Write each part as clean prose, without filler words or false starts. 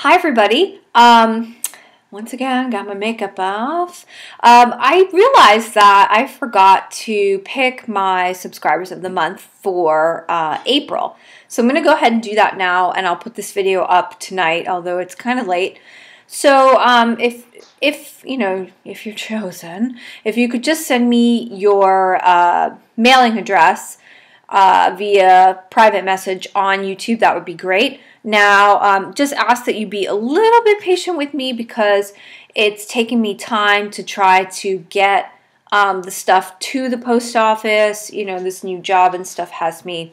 Hi everybody. Once again, got my makeup off. I realized that I forgot to pick my subscribers of the month for April. So I'm going to go ahead and do that now, and I'll put this video up tonight, although it's kind of late. So if you're chosen, if you could just send me your mailing address via private message on YouTube, that would be great. Now, just ask that you be a little bit patient with me because it's taking me time to try to get the stuff to the post office. You know, this new job and stuff has me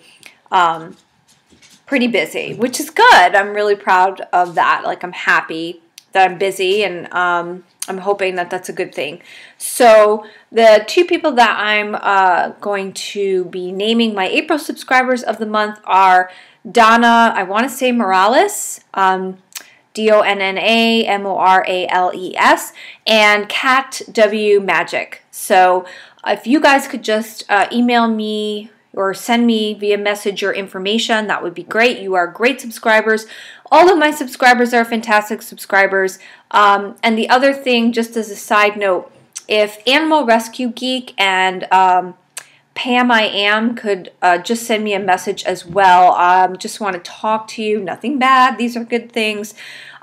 pretty busy, which is good. I'm really proud of that. Like, I'm happy that I'm busy, and I'm hoping that that's a good thing. So the two people that I'm going to be naming my April subscribers of the month are Donna, I want to say Morales, DonnaMorales, and Kat W Magic. So if you guys could just email me or send me via message your information, that would be great. You are great subscribers. All of my subscribers are fantastic subscribers. And the other thing, just as a side note, if Animal Rescue Geek and Pam I Am could just send me a message as well. Just want to talk to you. Nothing bad. These are good things.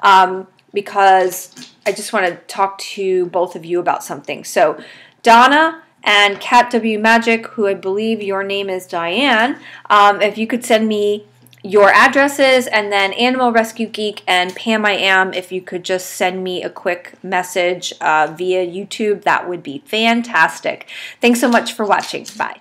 Because I just want to talk to both of you about something. So Donna and Kat W Magic, who I believe your name is Diane, if you could send me your addresses, and then Animal Rescue Geek and Pam I Am, if you could just send me a quick message via YouTube, that would be fantastic. Thanks so much for watching. Bye.